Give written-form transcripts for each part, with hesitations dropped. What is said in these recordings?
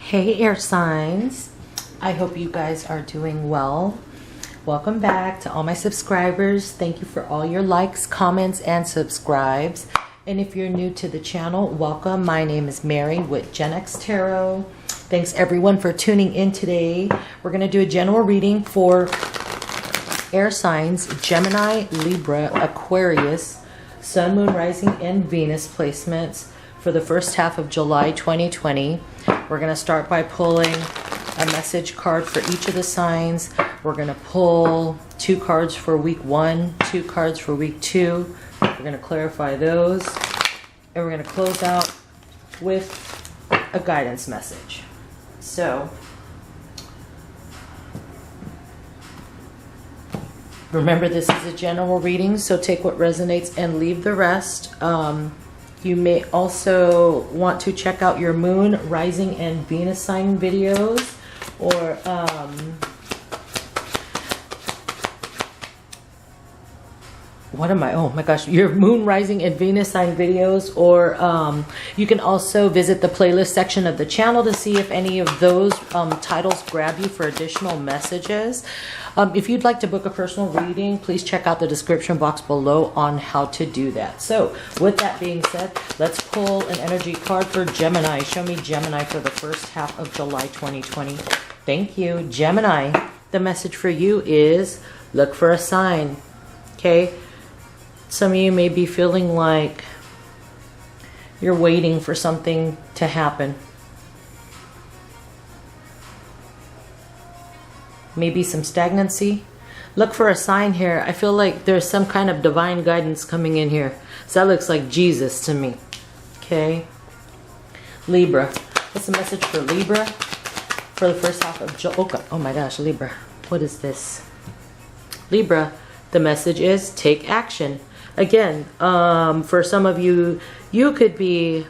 Hey air signs, I hope you guys are doing well. Welcome back to all my subscribers. Thank you for all your likes, comments, and subscribes. And if you're new to the channel, welcome. My name is Mary with Gen X Tarot. Thanks everyone for tuning in today. We're going to do a general reading for air signs, Gemini, Libra, Aquarius, Sun, Moon, Rising, and Venus placements for the first half of July 2020. We're going to start by pulling a message card for each of the signs. We're going to pull 2 cards for week 1, 2 cards for week 2. We're going to clarify those. And we're going to close out with a guidance message. So, remember this is a general reading, so take what resonates and leave the rest. You may also want to check out your Moon, Rising, and Venus sign videos, or oh my gosh, your Moon, Rising, and Venus sign videos, or you can also visit the playlist section of the channel to see if any of those titles grab you for additional messages. If you'd like to book a personal reading, please check out the description box below on how to do that. So with that being said, let's pull an energy card for Gemini. Show me Gemini for the first half of July 2020. Thank you. Gemini, the message for you is look for a sign. Okay? Some of you may be feeling like you're waiting for something to happen. Maybe some stagnancy. Look for a sign here. I feel like there's some kind of divine guidance coming in here. So that looks like Jesus to me. Okay. Libra. What's the message for Libra for the first half of July? Oh my gosh, Libra. What is this? Libra, the message is take action. Again, for some of you, you could be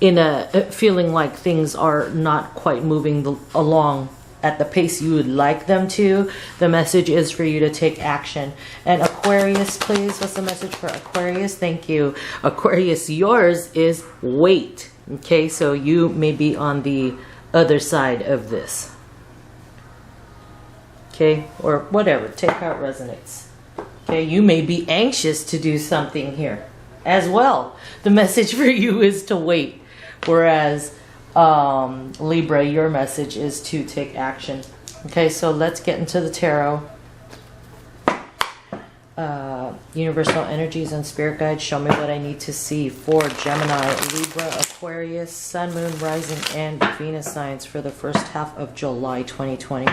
in a feeling like things are not quite moving along at the pace you would like them to. The message is for you to take action. And Aquarius, please, what's the message for Aquarius? Thank you. Aquarius, yours is wait. Okay, so you may be on the other side of this. Okay, or whatever, take how it resonates. Okay, you may be anxious to do something here as well. The message for you is to wait. Whereas Libra, your message is to take action. Okay, so let's get into the tarot. Universal energies and spirit guides, show me what I need to see for Gemini, Libra, Aquarius, Sun, Moon, Rising, and Venus signs for the first half of July 2020.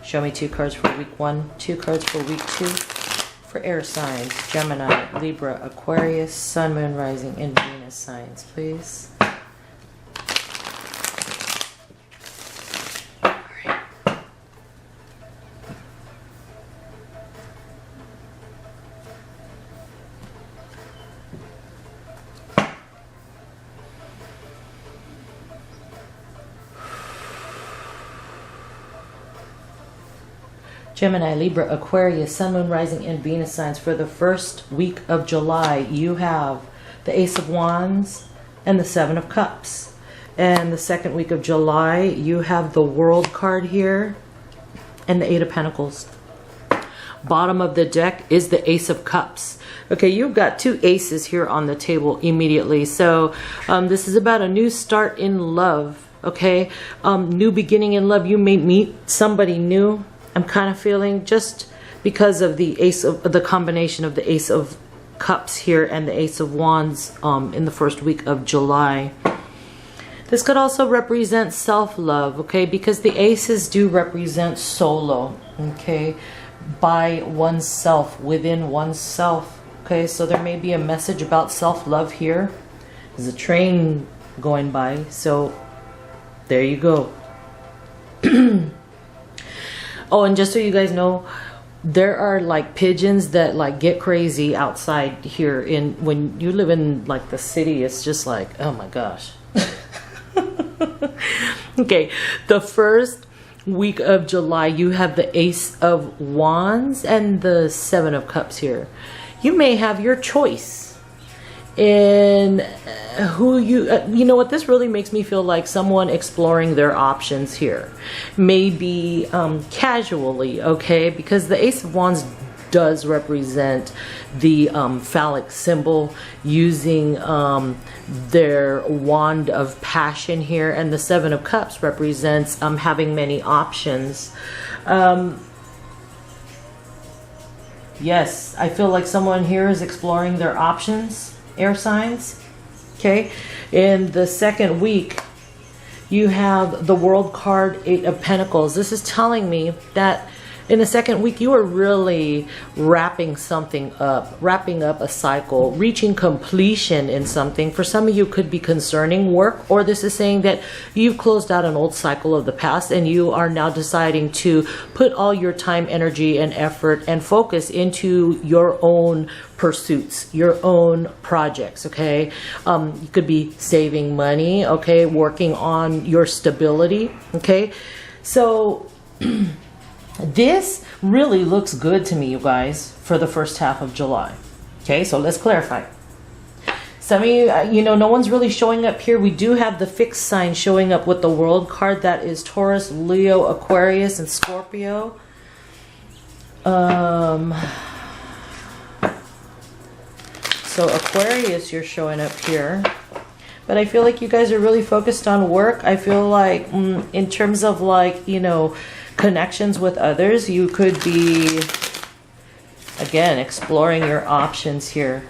Show me 2 cards for week 1, 2 cards for week 2 for air signs, Gemini, Libra, Aquarius, Sun, Moon, Rising, and Venus signs, please. Gemini, Libra, Aquarius, Sun, Moon, Rising, and Venus signs for the first week of July. You have the Ace of Wands and the 7 of Cups. And the second week of July, you have the World card here and the 8 of Pentacles. Bottom of the deck is the Ace of Cups. Okay, you've got 2 aces here on the table immediately. So this is about a new start in love. Okay, new beginning in love. You may meet somebody new. I'm kind of feeling just because of the the combination of the Ace of Cups here and the Ace of Wands in the first week of July. This could also represent self-love, okay? Because the aces do represent solo, okay? By oneself, within oneself, okay? So there may be a message about self-love here. There's a train going by, so there you go. Oh, and just so you guys know, there are like pigeons that like get crazy outside here. When you live in like the city, it's just like, oh my gosh. Okay, the first week of July, you have the Ace of Wands and the 7 of Cups here. You may have your choice in who you know what, this really makes me feel like someone exploring their options here, maybe casually, okay, because the Ace of Wands does represent the phallic symbol, using their wand of passion here, and the Seven of Cups represents having many options. Yes, I feel like someone here is exploring their options, air signs. Okay, in the second week, you have the World card, Eight of Pentacles. This is telling me that in the second week, you are really wrapping something up, wrapping up a cycle, reaching completion in something. For some of you, could be concerning work, or this is saying that you've closed out an old cycle of the past and you are now deciding to put all your time, energy, and effort and focus into your own pursuits, your own projects, okay? You could be saving money, okay? Working on your stability, okay? So this really looks good to me, you guys, for the first half of July. Okay, so let's clarify. Some of you, you know, no one's really showing up here. We do have the fixed sign showing up with the World card. That is Taurus, Leo, Aquarius, and Scorpio. So Aquarius, you're showing up here. But I feel like you guys are really focused on work. I feel like in terms of, like, you know, connections with others, you could be, again, exploring your options here.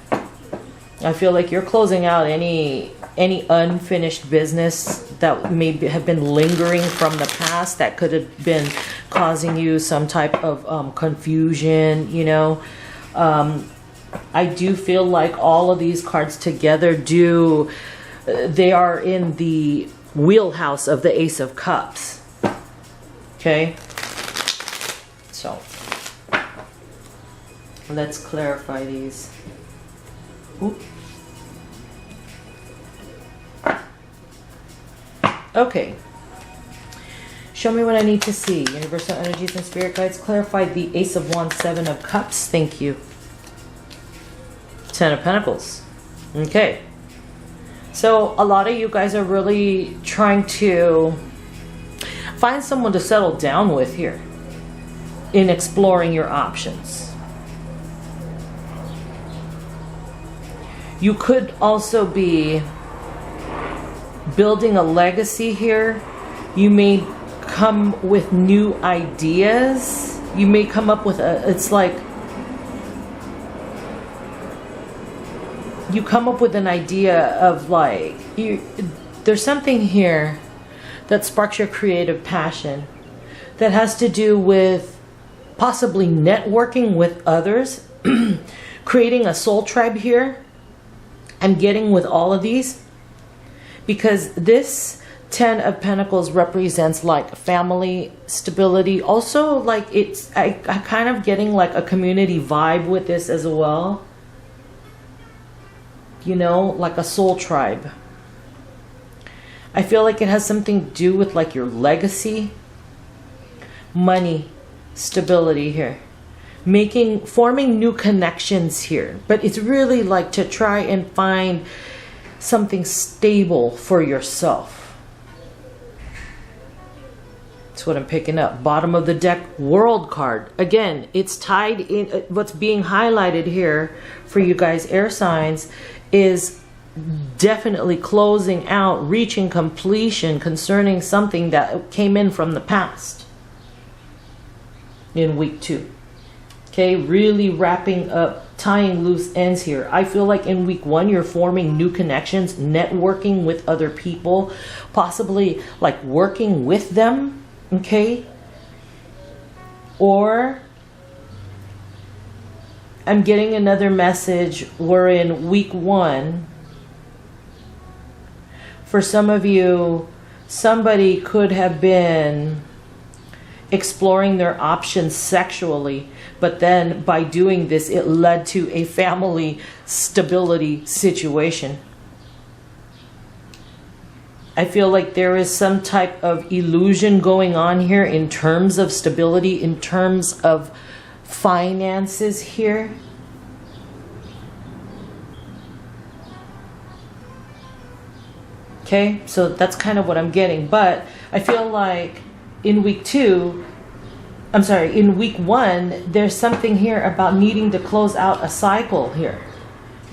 I feel like you're closing out any unfinished business that may have been lingering from the past, that could have been causing you some type of confusion, you know. I do feel like all of these cards together they are in the wheelhouse of the Ace of Cups. Okay, so let's clarify these. Oop. Okay, show me what I need to see. Universal energies and spirit guides, clarify the Ace of Wands, Seven of Cups. Thank you. Ten of Pentacles. Okay, so a lot of you guys are really trying to find someone to settle down with here in exploring your options. You could also be building a legacy here. You may come with new ideas. You may come up with it's like you come up with an idea of, like, there's something here that sparks your creative passion, that has to do with possibly networking with others, creating a soul tribe here, and getting with all of these, because this Ten of Pentacles represents, like, family stability. Also, like, I kind of getting like a community vibe with this as well, you know, like a soul tribe. I feel like it has something to do with, like, your legacy, money, stability here, forming new connections here. But it's really like to try and find something stable for yourself. That's what I'm picking up. Bottom of the deck, World card. Again, it's tied in. What's being highlighted here for you guys, air signs, is definitely closing out, reaching completion concerning something that came in from the past in week 2. Okay, really wrapping up, tying loose ends here. I feel like in week 1, you're forming new connections, networking with other people, possibly like working with them, okay? Or I'm getting another message where in week 1, for some of you, somebody could have been exploring their options sexually, but then by doing this, it led to a family stability situation. I feel like there is some type of illusion going on here in terms of stability, in terms of finances here. Okay, so that's kind of what I'm getting. But I feel like in week 2, I'm sorry, in week 1, there's something here about needing to close out a cycle here.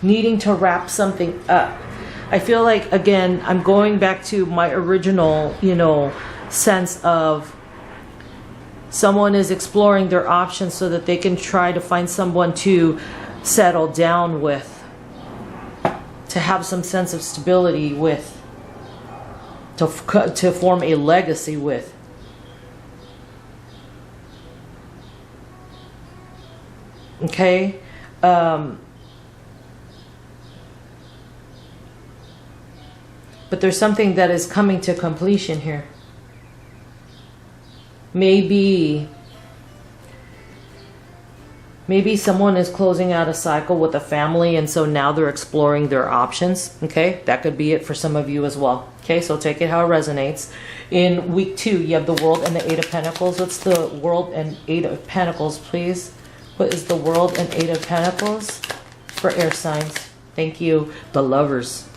Needing to wrap something up. I feel like, again, I'm going back to my original, sense of someone is exploring their options so that they can try to find someone to settle down with, to have some sense of stability with, to form a legacy with. Okay? But there's something that is coming to completion here. Maybe someone is closing out a cycle with a family, and so now they're exploring their options. Okay, that could be it for some of you as well. Okay, so take it how it resonates. In week 2, you have the World and the 8 of Pentacles. What's the World and 8 of Pentacles, please? What is the World and 8 of Pentacles for air signs? Thank you. The Lovers.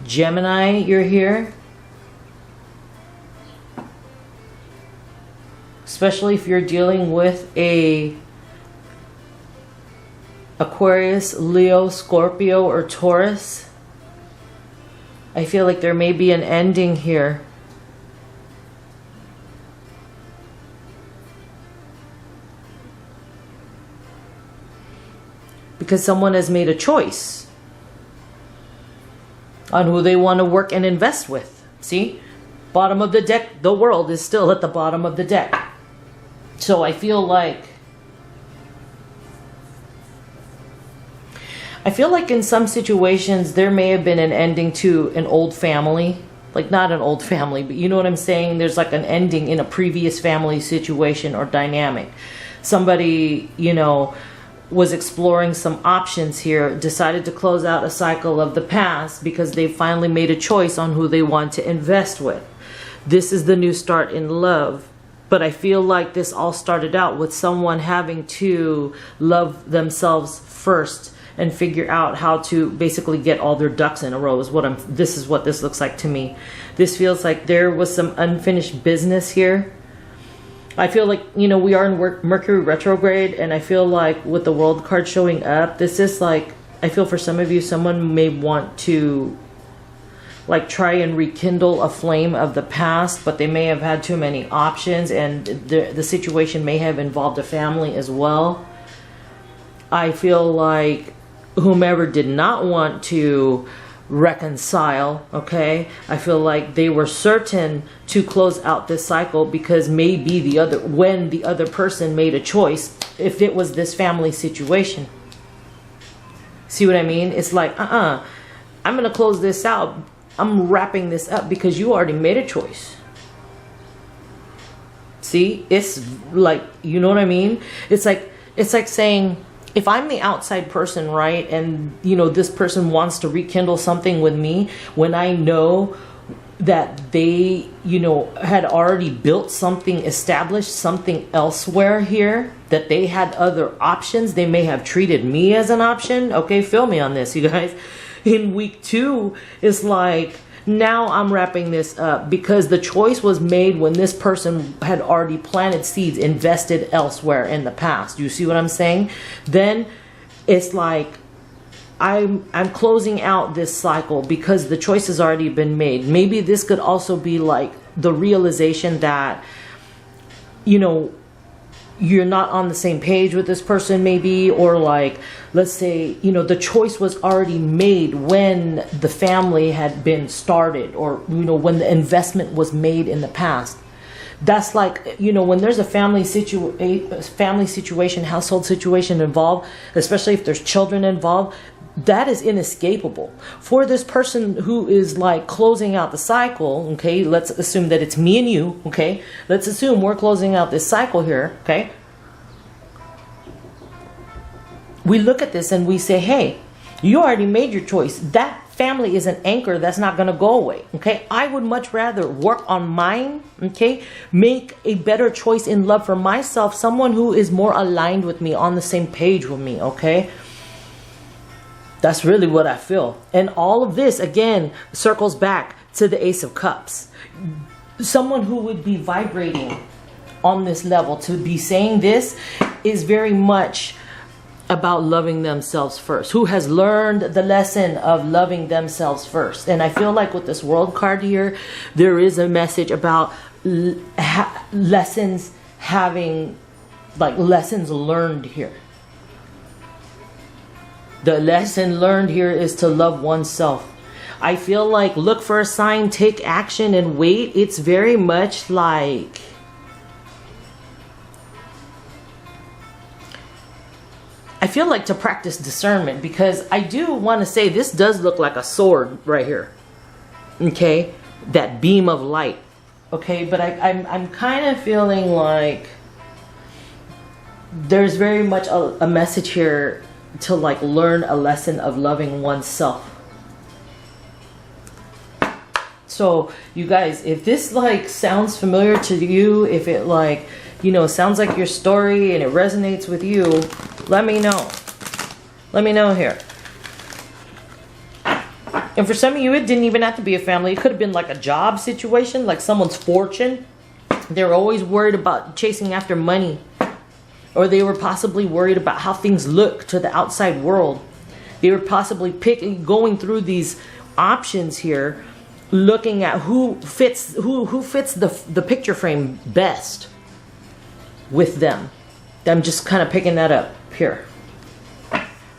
Gemini, you're here. Especially if you're dealing with a Aquarius, Leo, Scorpio, or Taurus. I feel like there may be an ending here. Because someone has made a choice on who they want to work and invest with. See? Bottom of the deck, the World is still at the bottom of the deck. So I feel like in some situations there may have been an ending to an old family. Like, not an old family, but you know what I'm saying? There's like an ending in a previous family situation or dynamic. Somebody, was exploring some options here, decided to close out a cycle of the past because they finally made a choice on who they want to invest with. This is the new start in love. But I feel like this all started out with someone having to love themselves first and figure out how to basically get all their ducks in a row this is what this looks like to me. This feels like there was some unfinished business here. I feel like, we are in Mercury retrograde, and I feel like with the World card showing up, this is like, I feel for some of you, someone may want to like try and rekindle a flame of the past, but they may have had too many options, and the situation may have involved a family as well. I feel like whomever did not want to reconcile, okay, I feel like they were certain to close out this cycle because maybe when the other person made a choice, if it was this family situation. See what I mean? It's like, I'm gonna close this out. I'm wrapping this up because you already made a choice. See, it's like, you know what I mean? It's like saying, if I'm the outside person, right, and this person wants to rekindle something with me, when I know that they had already built something, established something elsewhere here, that they had other options, they may have treated me as an option. Okay, feel me on this, you guys. In week 2, it's like, now I'm wrapping this up because the choice was made when this person had already planted seeds, invested elsewhere in the past. You see what I'm saying? Then it's like, I'm closing out this cycle because the choice has already been made. Maybe this could also be like the realization that, you're not on the same page with this person maybe, or like, let's say, the choice was already made when the family had been started, or, when the investment was made in the past. That's like, when there's a family situation, household situation involved, especially if there's children involved, that is inescapable. For this person who is like closing out the cycle, okay, let's assume that it's me and you, okay? Let's assume we're closing out this cycle here, okay? We look at this and we say, hey, you already made your choice. That family is an anchor that's not going to go away, okay? I would much rather work on mine, okay? Make a better choice in love for myself, someone who is more aligned with me, on the same page with me, okay? That's really what I feel. And all of this, again, circles back to the Ace of Cups. Someone who would be vibrating on this level, to be saying this, is very much about loving themselves first, who has learned the lesson of loving themselves first. And I feel like with this World card here, there is a message about lessons learned here. The lesson learned here is to love oneself. I feel like look for a sign, take action, and wait. It's very much like I feel like to practice discernment, because I do want to say this does look like a sword right here. Okay, that beam of light. Okay, but I'm kind of feeling like there's very much a message here to like learn a lesson of loving oneself. So you guys, if this like sounds familiar to you, if it like, you know, sounds like your story and it resonates with you, let me know. Let me know here. And for some of you, it didn't even have to be a family. It could have been like a job situation, like someone's fortune. They're always worried about chasing after money. Or they were possibly worried about how things look to the outside world. They were possibly going through these options here, looking at who fits the picture frame best with them. I'm just kind of picking that up here.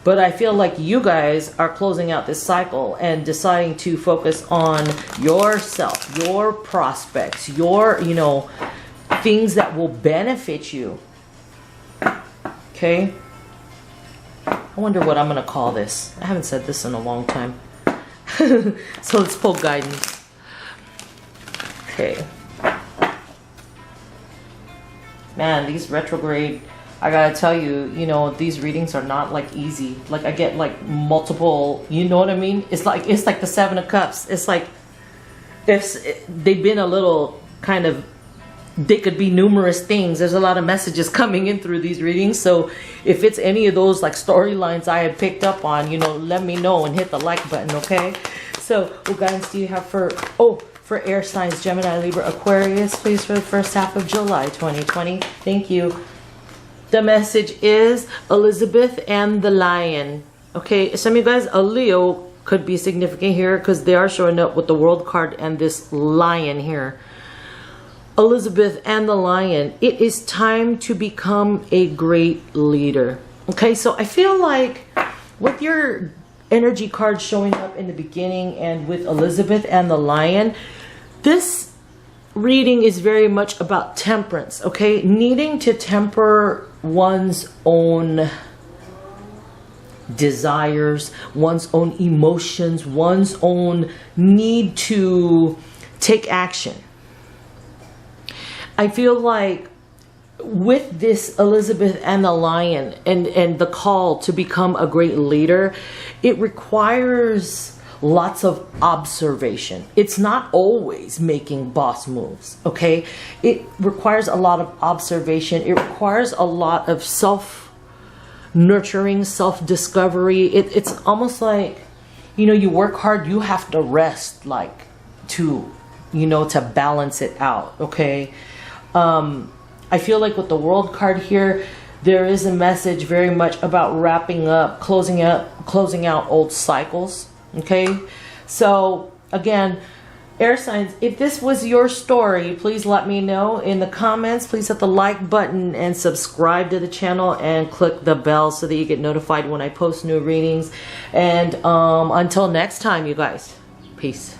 But I feel like you guys are closing out this cycle and deciding to focus on yourself, your prospects, your, you know, things that will benefit you. Okay? I wonder what I'm going to call this. I haven't said this in a long time. So let's pull guidance. Okay. Man, these retrograde, I gotta tell you, you know, these readings are not like easy. Like I get like multiple, you know what I mean? It's like the Seven of Cups. It's like if they've been a little kind of, they could be numerous things. There's a lot of messages coming in through these readings. So if it's any of those like storylines I had picked up on, you know, let me know and hit the like button, okay? So what guidance do you have for air signs, Gemini, Libra, Aquarius, please, for the first half of July 2020? Thank you. The message is Elizabeth and the Lion. Okay, some of you guys, a Leo could be significant here because they are showing up with the World card and this Lion here. Elizabeth and the Lion. It is time to become a great leader. Okay, so I feel like with your energy cards showing up in the beginning and with Elizabeth and the Lion, this reading is very much about temperance, okay? Needing to temper one's own desires, one's own emotions, one's own need to take action. I feel like with this Elizabeth and the Lion and the call to become a great leader, it requires lots of observation. It's not always making boss moves, okay? It requires a lot of observation. It requires a lot of self-nurturing, self-discovery. It's almost like, you know, you work hard, you have to rest, like, to, you know, to balance it out, okay? I feel like with the World card here, there is a message very much about wrapping up, closing out old cycles. Okay, so again, air signs, if this was your story, please let me know in the comments. Please hit the like button and subscribe to the channel and click the bell so that you get notified when I post new readings. And until next time, you guys, peace.